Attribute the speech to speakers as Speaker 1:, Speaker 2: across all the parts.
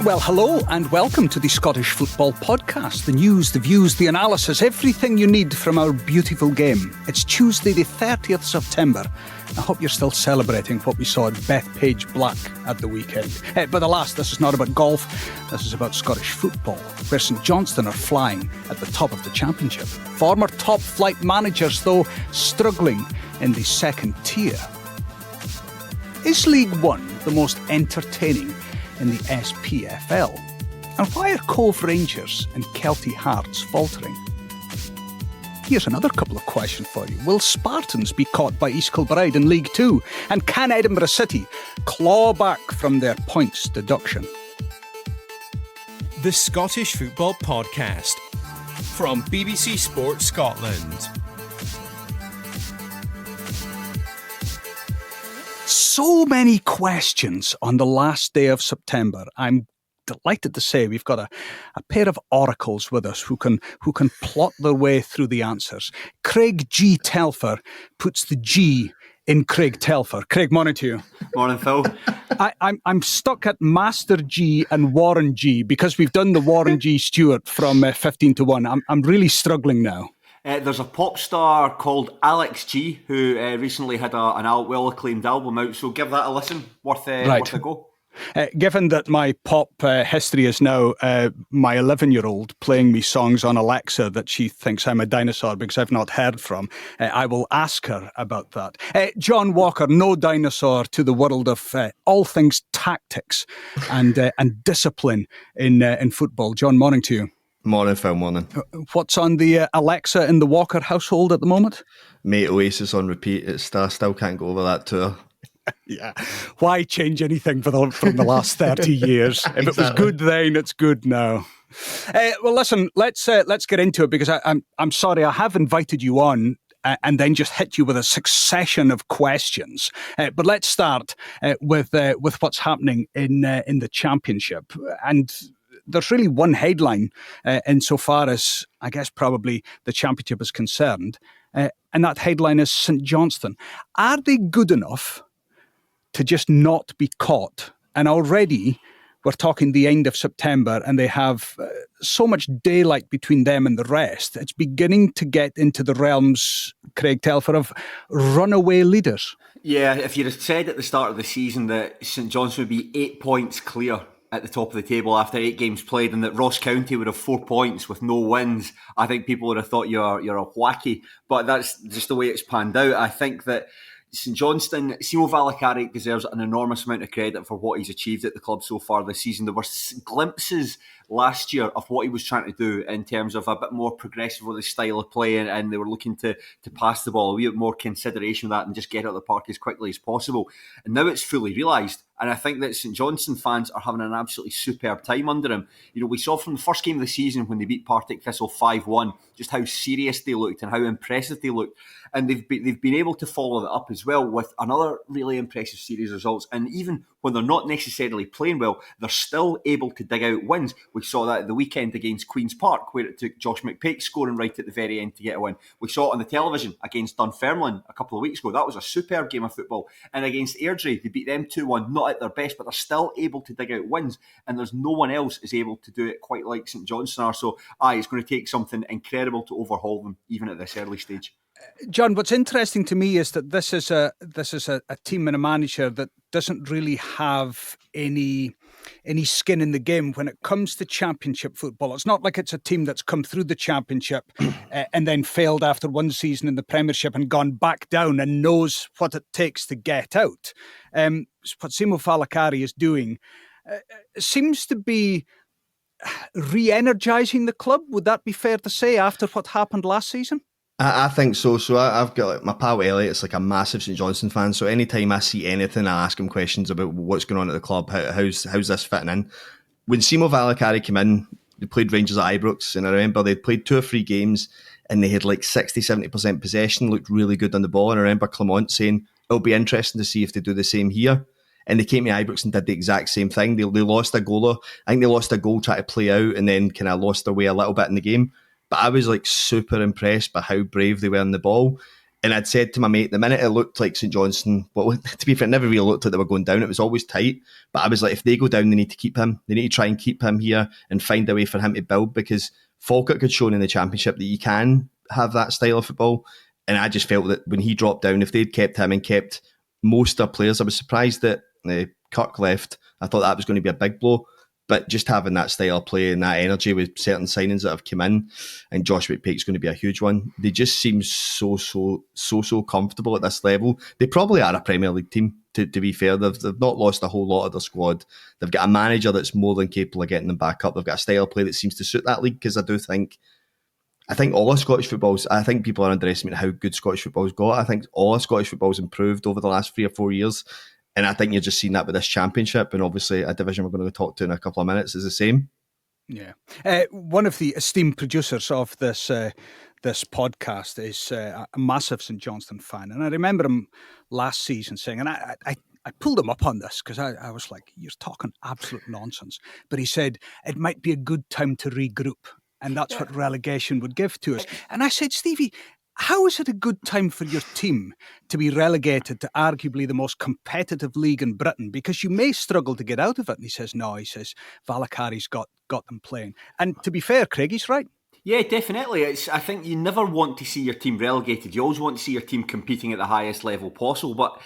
Speaker 1: Well, hello and welcome to the Scottish Football Podcast. The news, the views, the analysis, everything you need from our beautiful game. It's Tuesday the 30th September. I hope you're still celebrating what we saw at Bethpage Black at the weekend. But alas, this is not about golf. This is about Scottish football, where St Johnstone are flying at the top of the championship. Former top-flight managers, though, struggling in the second tier. Is League One the most entertaining in the SPFL? And why are Cove Rangers and Kelty Hearts faltering? Here's another couple of questions for you. Will Spartans be caught by East Kilbride in League Two? And can Edinburgh City claw back from their points deduction?
Speaker 2: The Scottish Football Podcast from BBC Sports Scotland.
Speaker 1: So many questions on the last day of September. I'm delighted to say we've got a pair of oracles with us who can plot their way through the answers. Craig G. Telfer puts the G in Craig Telfer. Craig, morning to you.
Speaker 3: Morning, Phil.
Speaker 1: I'm stuck at Master G and Warren G because we've done the Warren G. Stewart from 15 to 1. I'm really struggling now.
Speaker 3: There's a pop star called Alex G who recently had an well-acclaimed album out, so give that a listen. Worth a go.
Speaker 1: Given that my pop history is now my 11-year-old playing me songs on Alexa that she thinks I'm a dinosaur because I've not heard from, I will ask her about that. John Walker, no dinosaur to the world of all things tactics and discipline in football. John, morning to you.
Speaker 4: Morning, Phil, morning.
Speaker 1: What's on the Alexa in the Walker household at the moment?
Speaker 4: Mate, Oasis on repeat. I still can't go over that tour.
Speaker 1: Yeah. Why change anything from the last 30 years? If
Speaker 4: Exactly.
Speaker 1: It was good then, it's good now. Well, listen, let's get into it because I'm sorry, I have invited you on and then just hit you with a succession of questions. But let's start with what's happening in the championship. And there's really one headline insofar as, I guess, probably the championship is concerned. And that headline is St Johnstone. Are they good enough to just not be caught? And already we're talking the end of September and they have so much daylight between them and the rest. It's beginning to get into the realms, Craig Telfer, of runaway leaders.
Speaker 3: Yeah, if you'd have said at the start of the season that St Johnstone would be 8 points clear at the top of the table after 8 games played and that Ross County would have 4 points with no wins, I think people would have thought you're a wacky. But that's just the way it's panned out. I think that St Johnstone, Simo Valakari deserves an enormous amount of credit for what he's achieved at the club so far this season. There were glimpses last year of what he was trying to do in terms of a bit more progressive with his style of play, and they were looking to pass the ball, a wee bit more consideration of that and just get out of the park as quickly as possible. And now it's fully realised. And I think that St Johnstone fans are having an absolutely superb time under him. You know, we saw from the first game of the season when they beat Partick Thistle 5-1 just how serious they looked and how impressive they looked. And they've been able to follow that up as well with another really impressive series of results. And even when they're not necessarily playing well, they're still able to dig out wins. We saw that at the weekend against Queen's Park, where it took Josh McPake scoring right at the very end to get a win. We saw it on the television against Dunfermline a couple of weeks ago. That was a superb game of football. And against Airdrie, they beat them 2-1, not at their best, but they're still able to dig out wins. And there's no one else is able to do it quite like St Johnstone are. So, it's going to take something incredible to overhaul them, even at this early stage.
Speaker 1: John, what's interesting to me is that this is a team and a manager that doesn't really have any skin in the game when it comes to championship football. It's not like it's a team that's come through the championship and then failed after one season in the Premiership and gone back down and knows what it takes to get out. What Simo Valakari is doing seems to be re-energising the club. Would that be fair to say after what happened last season?
Speaker 4: I think so. So I've got my pal Elliot's like a massive St Johnstone fan. So anytime I see anything, I ask him questions about what's going on at the club. How's this fitting in? When Simo Valakari came in, they played Rangers at Ibrox, and I remember they'd played 2 or 3 games and they had like 60-70% possession, looked really good on the ball. And I remember Clement saying, it'll be interesting to see if they do the same here. And they came to Ibrox and did the exact same thing. They lost a goaler. I think they lost a goal trying to play out and then kind of lost their way a little bit in the game. But I was like super impressed by how brave they were on the ball. And I'd said to my mate, the minute it looked like St Johnstone, well, to be fair, it never really looked like they were going down. It was always tight. But I was like, if they go down, they need to keep him. They need to try and keep him here and find a way for him to build, because Falkirk had shown in the Championship that you can have that style of football. And I just felt that when he dropped down, if they'd kept him and kept most of their players, I was surprised that Kirk left. I thought that was going to be a big blow. But just having that style of play and that energy with certain signings that have come in, and Josh McPake's going to be a huge one. They just seem so comfortable at this level. They probably are a Premier League team, to be fair. They've not lost a whole lot of their squad. They've got a manager that's more than capable of getting them back up. They've got a style of play that seems to suit that league, because I think all of Scottish football's, I think people are underestimating how good Scottish football's got. I think all of Scottish football's improved over the last 3 or 4 years. And I think you're just seeing that with this Championship, and obviously a division we're going to talk to in a couple of minutes is the same.
Speaker 1: Yeah. One of the esteemed producers of this podcast is a massive St Johnstone fan. And I remember him last season saying, and I pulled him up on this because I was like, you're talking absolute nonsense. But he said, it might be a good time to regroup. And that's what relegation would give to us. And I said, Stevie, how is it a good time for your team to be relegated to arguably the most competitive league in Britain? Because you may struggle to get out of it. And he says, no, Valakari's got them playing. And to be fair, Craig, he's right.
Speaker 3: Yeah, definitely. I think you never want to see your team relegated. You always want to see your team competing at the highest level possible.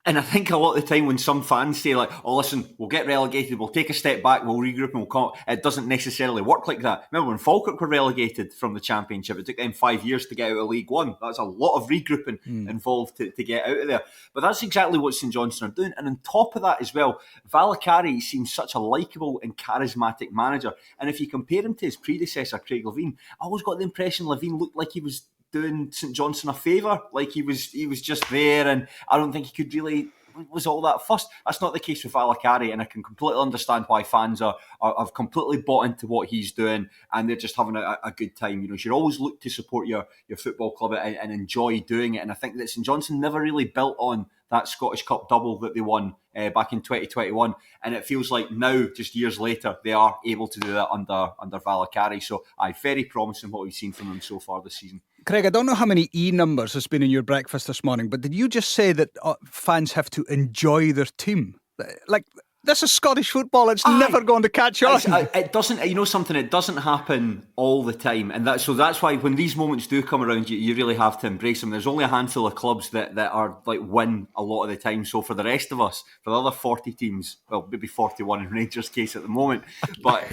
Speaker 3: And I think a lot of the time when some fans say like, oh, listen, we'll get relegated, we'll take a step back, we'll regroup and we'll come, it doesn't necessarily work like that. Remember when Falkirk were relegated from the Championship, it took them 5 years to get out of League One. That's a lot of regrouping involved to get out of there. But that's exactly what St Johnstone are doing. And on top of that as well, Valakari seems such a likeable and charismatic manager. And if you compare him to his predecessor, Craig Levein, I always got the impression Levein looked like he was doing St Johnstone a favour, like he was just there, and I don't think he could really was all that fussed. That's not the case with Valakari, and I can completely understand why fans have completely bought into what he's doing, and they're just having a good time. You should always look to support your football club and enjoy doing it. And I think that St Johnstone never really built on that Scottish Cup double that they won back in 2021, and it feels like now, just years later, they are able to do that under Valakari. So very promising what we've seen from them so far this season.
Speaker 1: Craig, I don't know how many numbers has been in your breakfast this morning, but did you just say that fans have to enjoy their team? Like, this is Scottish football. It's never going to catch on.
Speaker 3: It doesn't. You know something? It doesn't happen all the time, and that's why when these moments do come around, you really have to embrace them. There's only a handful of clubs that are like win a lot of the time. So for the rest of us, for the other 40 teams, well, maybe 41 in Rangers' case at the moment, but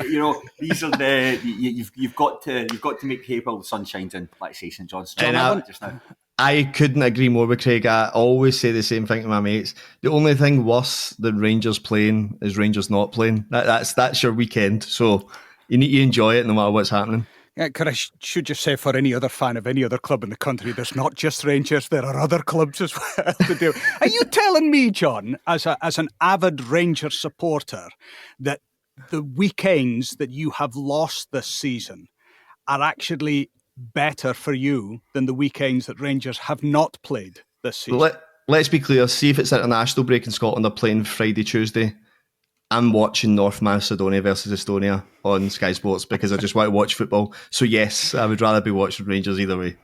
Speaker 3: these are you've got to make hay while the sun shines in. Let's say St Johnstone just now.
Speaker 4: I couldn't agree more with Craig. I always say the same thing to my mates. The only thing worse than Rangers playing is Rangers not playing. That's your weekend. So you need to enjoy it no matter what's happening.
Speaker 1: Yeah, I should just say for any other fan of any other club in the country, there's not just Rangers, there are other clubs as well to do. Are you telling me, John, as an avid Rangers supporter, that the weekends that you have lost this season are actually better for you than the weekends that Rangers have not played this season?
Speaker 4: Let's be clear. See if it's international break in Scotland, they're playing Friday, Tuesday. I'm watching North Macedonia versus Estonia on Sky Sports because I just want to watch football. So yes, I would rather be watching Rangers either way.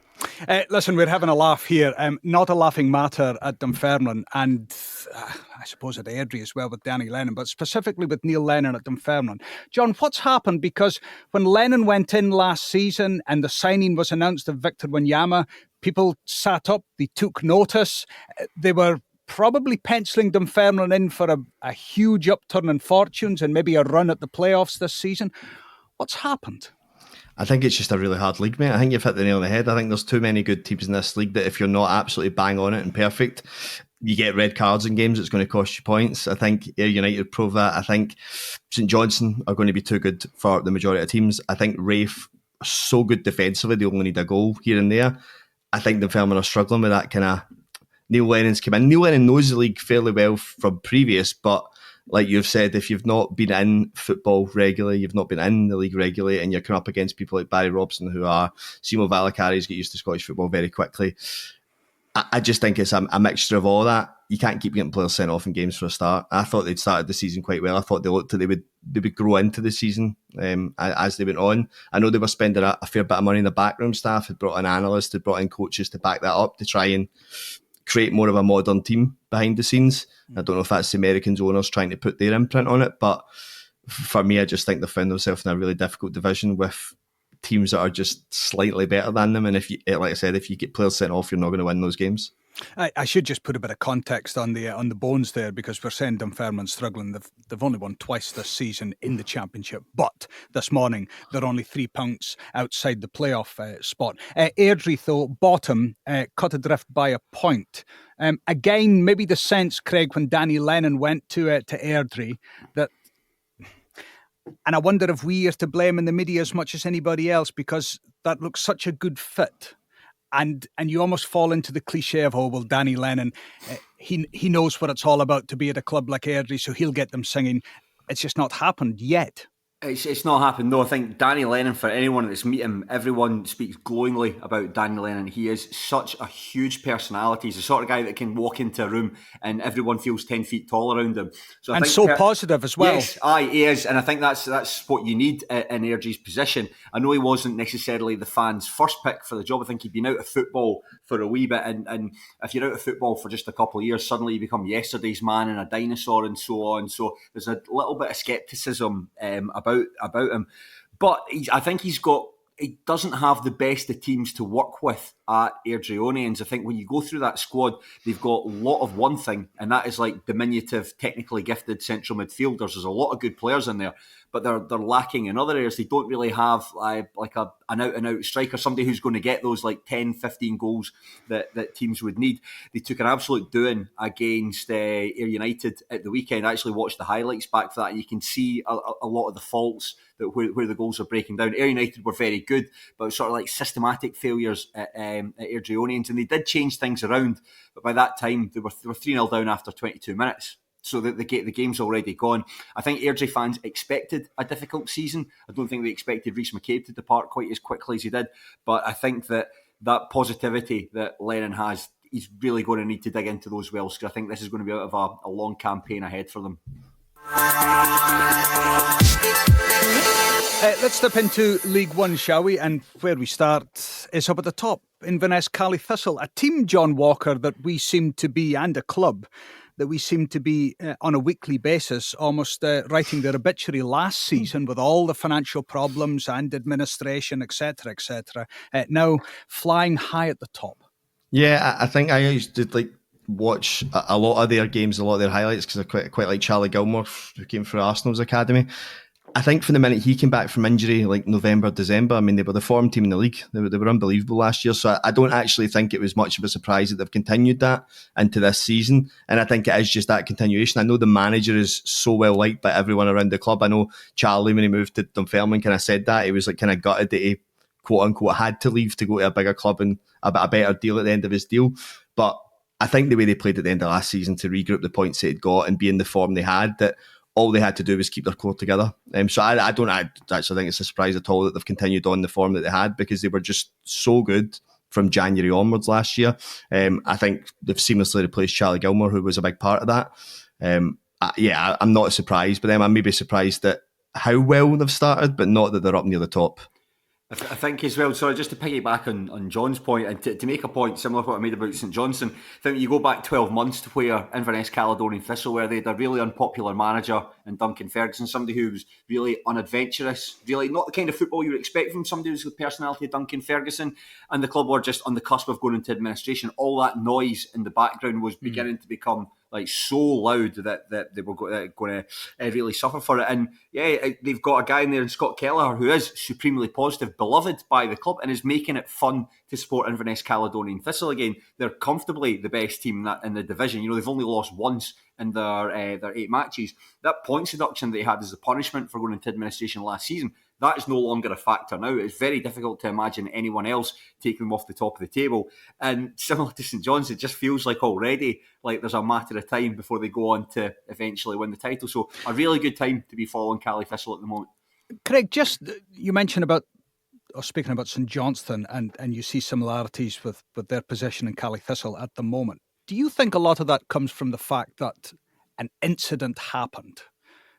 Speaker 1: Listen, we're having a laugh here. Not a laughing matter at Dunfermline, and I suppose at Airdrie as well with Danny Lennon, but specifically with Neil Lennon at Dunfermline. John, what's happened? Because when Lennon went in last season and the signing was announced of Victor Wanyama, people sat up, they took notice. They were probably penciling Dunfermline in for a huge upturn in fortunes and maybe a run at the playoffs this season. What's happened?
Speaker 4: I think it's just a really hard league, mate. I think you've hit the nail on the head. I think there's too many good teams in this league that if you're not absolutely bang on it and perfect, you get red cards in games, it's going to cost you points. I think Ayr United prove that. I think St Johnstone are going to be too good for the majority of teams. I think Rafe are so good defensively, they only need a goal here and there. I think Dunfermline are struggling with that kind of... Neil Lennon's come in. Neil Lennon knows the league fairly well from previous, but like you've said, if you've not been in football regularly, you've not been in the league regularly, and you're coming up against people like Barry Robson, who are Simo Valakari's get used to Scottish football very quickly. I just think it's a mixture of all that. you can't keep getting players sent off in games for a start. I thought they'd started the season quite well. I thought they looked like they would grow into the season as they went on. I know they were spending a fair bit of money in the backroom staff, had brought in analysts, had brought in coaches to back that up to try and create more of a modern team behind the scenes. I don't know if that's the Americans owners trying to put their imprint on it, but for me, I just think they found themselves in a really difficult division with teams that are just slightly better than them. And if you, like I said, if you get players sent off, you're not going to win those games.
Speaker 1: I should just put a bit of context on the bones there, because we're saying Dunfermline's struggling. They've only won twice this season in the Championship, but this morning they're only 3 points outside the playoff spot. Airdrie, though, bottom, cut adrift by a point. Again, maybe the sense, Craig, when Danny Lennon went to Airdrie, that, and I wonder if we are to blame in the media as much as anybody else, because that looks such a good fit. And you almost fall into the cliche of, oh, well, Danny Lennon, he knows what it's all about to be at a club like Airdrie, so he'll get them singing. It's just not happened yet.
Speaker 3: It's not happened. No, I think Danny Lennon, for anyone that's met him, everyone speaks glowingly about Danny Lennon. He is such a huge personality. He's the sort of guy that can walk into a room and everyone feels 10 feet tall around him. So I think
Speaker 1: positive as well.
Speaker 3: Yes, he is. And I think that's what you need in Airdrie's position. I know he wasn't necessarily the fans' first pick for the job. I think he'd been out of football for a wee bit. And if you're out of football for just a couple of years, suddenly you become yesterday's man and a dinosaur and so on. So there's a little bit of scepticism about him, but I think he doesn't have the best of teams to work with at Airdrieonians. I think when you go through that squad, they've got a lot of one thing, and that is like diminutive, technically gifted central midfielders. There's a lot of good players in there, but they're lacking in other areas. They don't really have like an out-and-out striker, somebody who's going to get those like 10, 15 goals that teams would need. They took an absolute doing against Ayr United at the weekend. I actually watched the highlights back for that, and you can see a lot of the faults that where the goals are breaking down. Ayr United were very good, but it was sort of like systematic failures at Airdrieonians, and they did change things around. But by that time, they were 3-0 down after 22 minutes. So the game's already gone. I think Airdrie fans expected a difficult season. I don't think they expected Rhys McCabe to depart quite as quickly as he did. But I think that positivity that Lennon has, he's really going to need to dig into those wells, because I think this is going to be out of a long campaign ahead for them.
Speaker 1: Let's step into League One, shall we? And where we start is up at the top. Inverness Cali Thistle, a team, John Walker, that we seem to be, and a club that we seem to be on a weekly basis, almost writing their obituary last season with all the financial problems and administration, etc., now flying high at the top.
Speaker 4: Yeah, I think I used to watch a lot of their games, a lot of their highlights, because I quite like Charlie Gilmore, who came through Arsenal's academy. I think from the minute he came back from injury, like November, December, I mean, they were the form team in the league. They were unbelievable last year. So I don't actually think it was much of a surprise that they've continued that into this season. And I think it is just that continuation. I know the manager is so well liked by everyone around the club. I know Charlie, when he moved to Dunfermline, kind of said that. He was like kind of gutted that he, quote unquote, had to leave to go to a bigger club and a better deal at the end of his deal. But I think the way they played at the end of last season to regroup the points they'd got and be in the form they had, that all they had to do was keep their core together. So I don't actually think it's a surprise at all that they've continued on the form that they had, because they were just so good from January onwards last year. I think they've seamlessly replaced Charlie Gilmore, who was a big part of that. I'm not surprised by them. I'm maybe surprised at how well they've started, but not that they're up near the top.
Speaker 3: I think as well, sorry, just to piggyback on John's point, and to make a point similar to what I made about St Johnstone, I think you go back 12 months to where Inverness Caledonian Thistle, where they had a really unpopular manager in Duncan Ferguson, somebody who was really unadventurous, really not the kind of football you would expect from somebody who's the personality of Duncan Ferguson, and the club were just on the cusp of going into administration. All that noise in the background was beginning to become like so loud that they were going to really suffer for it. And yeah, they've got a guy in there in Scott Kelleher who is supremely positive, beloved by the club, and is making it fun to support Inverness Caledonian Thistle again. They're comfortably the best team in the division. You know, they've only lost once in their 8 matches. That points deduction that they had as a punishment for going into administration last season, that is no longer a factor now. It's very difficult to imagine anyone else taking them off the top of the table. And similar to St John's, it just feels like already like there's a matter of time before they go on to eventually win the title. So a really good time to be following Cali Thistle at the moment.
Speaker 1: Craig, just you mentioned about, or speaking about St Johnstone, and you see similarities with their position in Cali Thistle at the moment. Do you think a lot of that comes from the fact that an incident happened?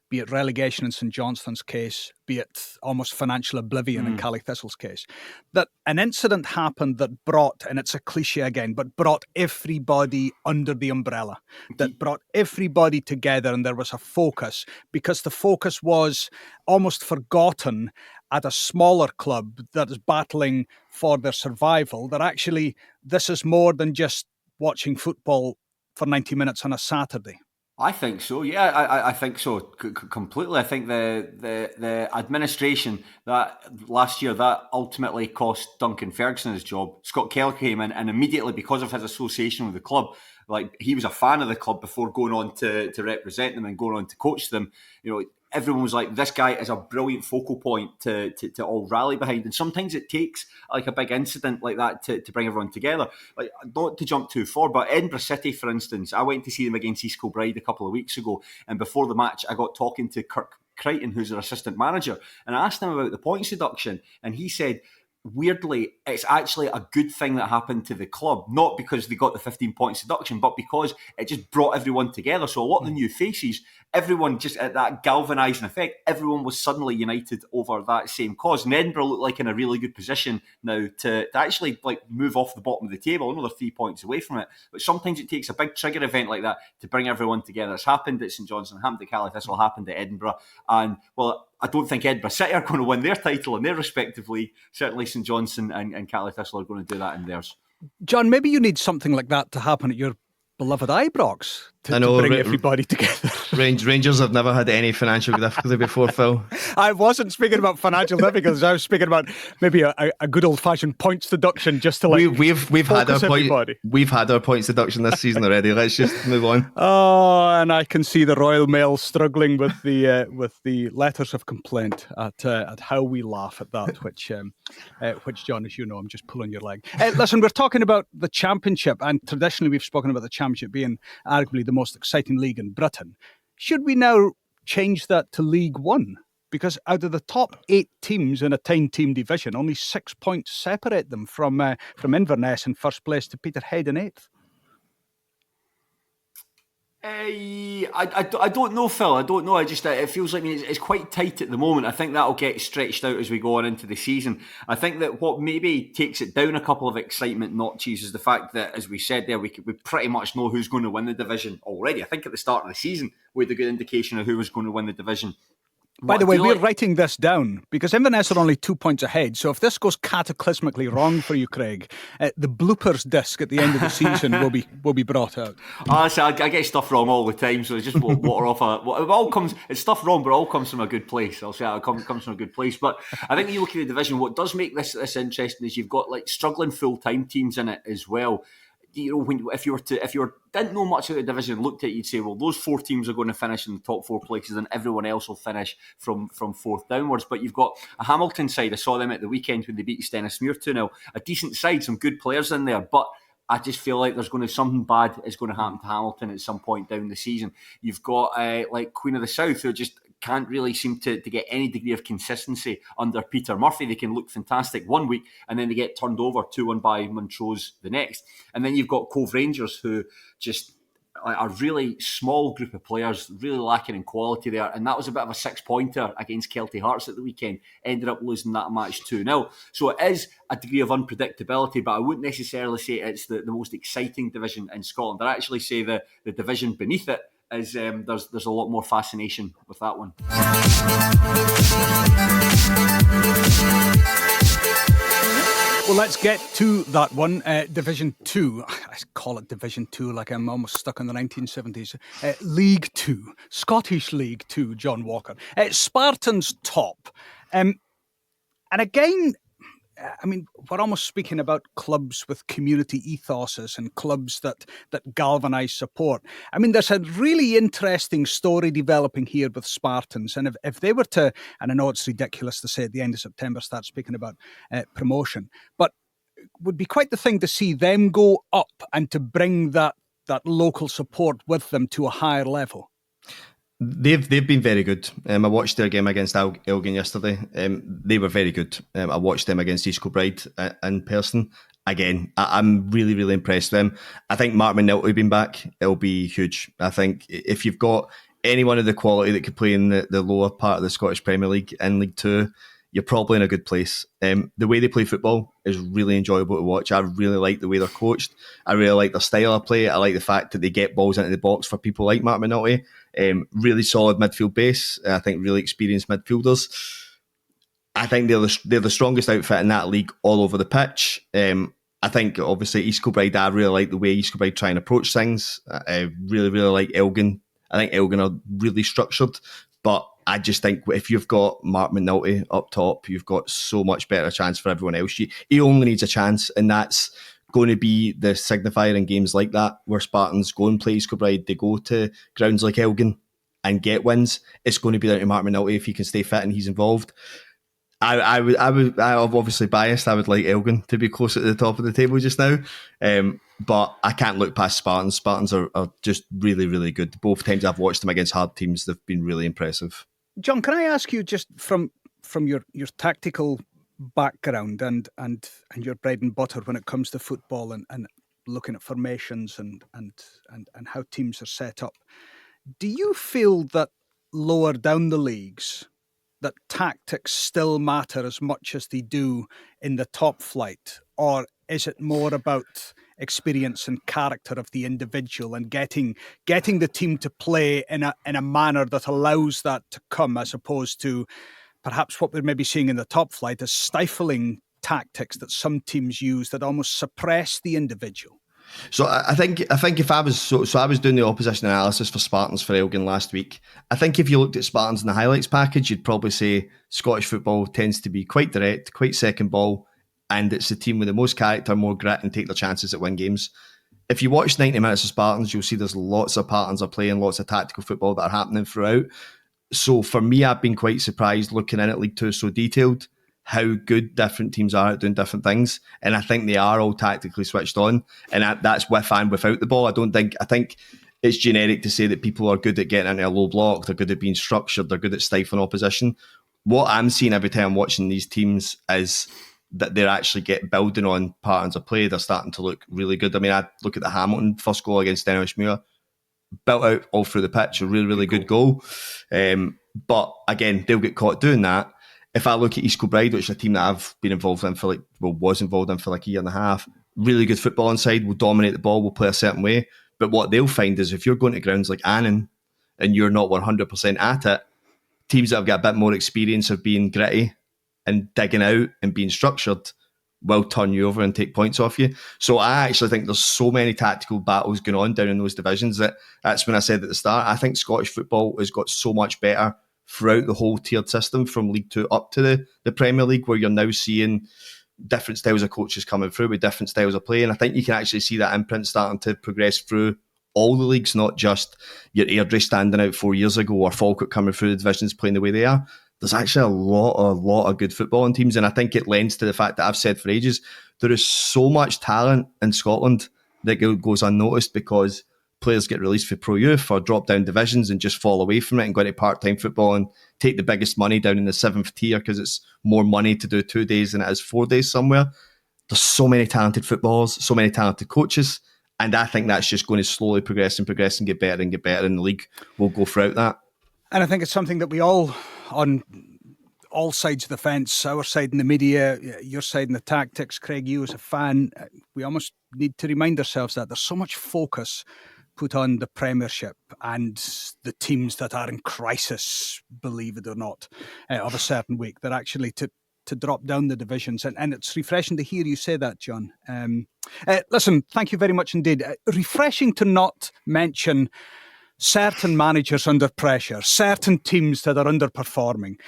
Speaker 1: Be it relegation in St Johnstone's case, be it almost financial oblivion in Kelty Thistle's case, that an incident happened that brought, and it's a cliche again, but brought everybody under the umbrella, that brought everybody together, and there was a focus, because the focus was almost forgotten at a smaller club that is battling for their survival, that actually this is more than just watching football for 90 minutes on a Saturday.
Speaker 3: I think so. Yeah, I think so completely. I think the administration that last year that ultimately cost Duncan Ferguson his job. Scott Kelty came in, and immediately, because of his association with the club, like he was a fan of the club before going on to represent them and going on to coach them. You know, everyone was like, this guy is a brilliant focal point to all rally behind. And sometimes it takes like a big incident like that to bring everyone together. Like, not to jump too far, but Edinburgh City, for instance, I went to see them against East Kilbride a couple of weeks ago. And before the match, I got talking to Kirk Crichton, who's their assistant manager, and I asked him about the points deduction. And he said, weirdly, it's actually a good thing that happened to the club, not because they got the 15 points deduction, but because it just brought everyone together. So a lot of the new faces, everyone just at that galvanising effect, everyone was suddenly united over that same cause. And Edinburgh looked like in a really good position now to actually like move off the bottom of the table. I know they're 3 points away from it, but sometimes it takes a big trigger event like that to bring everyone together. It's happened at St Johnstone, happened at Kelty Thistle, happened at Edinburgh, and well, I don't think Edinburgh City are going to win their title in their respective league. Certainly St Johnstone and Kelty Thistle are going to do that in theirs.
Speaker 1: John, maybe you need something like that to happen at your beloved Ibrox to bring everybody together.
Speaker 4: Rangers have never had any financial difficulty before, Phil.
Speaker 1: I wasn't speaking about financial difficulties. I was speaking about maybe a good old-fashioned points deduction just to
Speaker 4: we've had our points deduction this season already. Let's just move on.
Speaker 1: Oh, and I can see the Royal Mail struggling with the letters of complaint at how we laugh at that. Which John, as you know, I'm just pulling your leg. Listen, we're talking about the Championship, and traditionally we've spoken about the Championship being arguably the most exciting league in Britain. Should we now change that to League One? Because out of the top 8 teams in a 10-team division, only 6 points separate them from Inverness in first place to Peterhead in 8th.
Speaker 3: I don't know, Phil. I don't know. It feels like it's quite tight at the moment. I think that'll get stretched out as we go on into the season. I think that what maybe takes it down a couple of excitement notches is the fact that, as we said there, we pretty much know who's going to win the division already. I think at the start of the season we had a good indication of who was going to win the division.
Speaker 1: By the way, we're writing this down because Inverness are only 2 points ahead. So if this goes cataclysmically wrong for you, Craig, the bloopers disc at the end of the season will be brought out.
Speaker 3: Honestly, I get stuff wrong all the time, so it's just water off it's stuff wrong, but it all comes from a good place. I'll say it comes from a good place. But I think when you look at the division, what does make this interesting is you've got like struggling full-time teams in it as well. You know, if you didn't know much of the division and looked at it, you'd say, well, those 4 teams are going to finish in the top 4 places and everyone else will finish from 4th downwards. But you've got a Hamilton side. I saw them at the weekend when they beat Stennismuir 2-0. A decent side, some good players in there, but I just feel like there's going to be something bad is going to happen to Hamilton at some point down the season. You've got like Queen of the South, who just can't really seem to get any degree of consistency under Peter Murphy. They can look fantastic one week and then they get turned over 2-1 by Montrose the next. And then you've got Cove Rangers, who just are a really small group of players, really lacking in quality there. And that was a bit of a 6-pointer against Kelty Hearts at the weekend. Ended up losing that match 2-0. So it is a degree of unpredictability, but I wouldn't necessarily say it's the most exciting division in Scotland. I'd actually say the division beneath it is there's a lot more fascination with that one.
Speaker 1: Well, let's get to that one. Division 2. I call it Division 2 like I'm almost stuck in the 1970s. League 2. Scottish League 2, John Walker. Spartans top. And again, I mean, we're almost speaking about clubs with community ethoses and clubs that galvanise support. I mean, there's a really interesting story developing here with Spartans. And if they were to, and I know it's ridiculous to say at the end of September, start speaking about promotion, but it would be quite the thing to see them go up and to bring that local support with them to a higher level.
Speaker 4: They've been very good. I watched their game against Elgin yesterday. They were very good. I watched them against East Kilbride in person. again, I'm really, really impressed with him. I think Mark McNulty being back, it'll be huge. I think if you've got anyone of the quality that could play in the lower part of the Scottish Premier League in League Two, you're probably in a good place. The way they play football is really enjoyable to watch. I really like the way they're coached. I really like their style of play. I like the fact that they get balls into the box for people like Mark McNulty. Really solid midfield base. I think really experienced midfielders. I think they're the strongest outfit in that league all over the pitch. I think obviously East Kilbride, I really like the way East Kilbride try and approach things. I really, really like Elgin. I think Elgin are really structured, but I just think if you've got Mark McNulty up top, you've got so much better chance for everyone else. He only needs a chance, and that's going to be the signifier in games like that, where Spartans go and play East Kilbride. They go to grounds like Elgin and get wins. It's going to be down to Mark McNulty if he can stay fit and he's involved. I'm obviously biased. I would like Elgin to be close at the top of the table just now. But I can't look past Spartans. Spartans are just really, really good. Both times I've watched them against hard teams, they've been really impressive.
Speaker 1: John, can I ask you, just from your tactical background and your bread and butter when it comes to football and looking at formations and how teams are set up, do you feel that lower down the leagues that tactics still matter as much as they do in the top flight? Or is it more about experience and character of the individual and getting the team to play in a manner that allows that to come, as opposed to perhaps what we're maybe seeing in the top flight as stifling tactics that some teams use that almost suppress the individual?
Speaker 4: So I think if I was I was doing the opposition analysis for Spartans for Elgin last week. I think if you looked at Spartans in the highlights package, you'd probably say Scottish football tends to be quite direct, quite second ball, and it's the team with the most character, more grit, and take their chances at win games. If you watch 90 minutes of Spartans, you'll see there's lots of patterns of play and lots of tactical football that are happening throughout. So for me, I've been quite surprised looking in at League Two so detailed, how good different teams are at doing different things. And I think they are all tactically switched on. And that's with and without the ball. I think it's generic to say that people are good at getting into a low block, they're good at being structured, they're good at stifling opposition. What I'm seeing every time I'm watching these teams is that they're actually building on patterns of play. They're starting to look really good. I mean, I look at the Hamilton first goal against Dennismuir, built out all through the pitch, a really, really good goal. But again, they'll get caught doing that. If I look at East Kilbride, which is a team that I've been involved in was involved in for like a year and a half, really good football inside, will dominate the ball, will play a certain way. But what they'll find is if you're going to grounds like Annan and you're not 100% at it, teams that have got a bit more experience of being gritty and digging out and being structured will turn you over and take points off you. So I actually think there's so many tactical battles going on down in those divisions that's when I said at the start, I think Scottish football has got so much better throughout the whole tiered system from League Two up to the Premier League, where you're now seeing different styles of coaches coming through with different styles of play. And I think you can actually see that imprint starting to progress through all the leagues, not just your Airdrie standing out 4 years ago or Falkirk coming through the divisions playing the way they are. There's actually a lot of good footballing teams, and I think it lends to the fact that I've said for ages, there is so much talent in Scotland that goes unnoticed because players get released for pro youth or drop down divisions and just fall away from it and go into part-time football and take the biggest money down in the 7th tier because it's more money to do 2 days than it is 4 days somewhere. There's so many talented footballers, so many talented coaches, and I think that's just going to slowly progress and get better, and the league will go throughout that.
Speaker 1: And I think it's something that we all, on all sides of the fence, our side in the media, your side in the tactics, Craig, you as a fan, we almost need to remind ourselves that there's so much focus put on the Premiership and the teams that are in crisis, believe it or not, of a certain week, that actually to drop down the divisions. And it's refreshing to hear you say that, John. Listen, thank you very much indeed. Refreshing to not mention certain managers under pressure, certain teams that are underperforming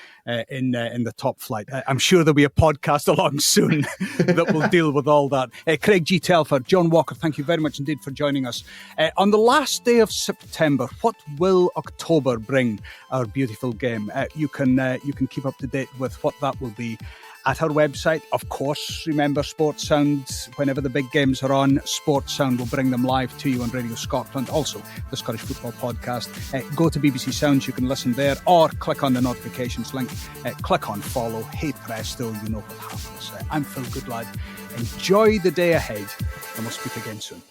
Speaker 1: in the top flight. I'm sure there'll be a podcast along soon that will deal with all that. Craig G. Telfer, John Walker, thank you very much indeed for joining us. On the last day of September, what will October bring our beautiful game? You can keep up to date with what that will be at our website. Of course, remember Sports Sound, whenever the big games are on, Sports Sound will bring them live to you on Radio Scotland. Also, the Scottish Football Podcast. Go to BBC Sounds, you can listen there, or click on the notifications link, click on follow. Hey presto, you know what happens. I'm Phil Goodlad. Enjoy the day ahead, and we'll speak again soon.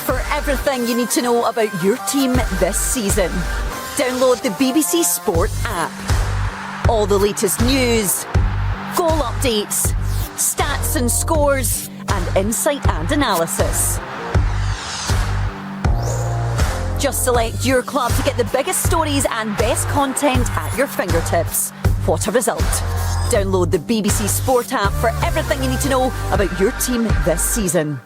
Speaker 5: For everything you need to know about your team this season, download the BBC Sport app. All the latest news, goal updates, stats and scores, and insight and analysis. Just select your club to get the biggest stories and best content at your fingertips. What a result. Download the BBC Sport app for everything you need to know about your team this season.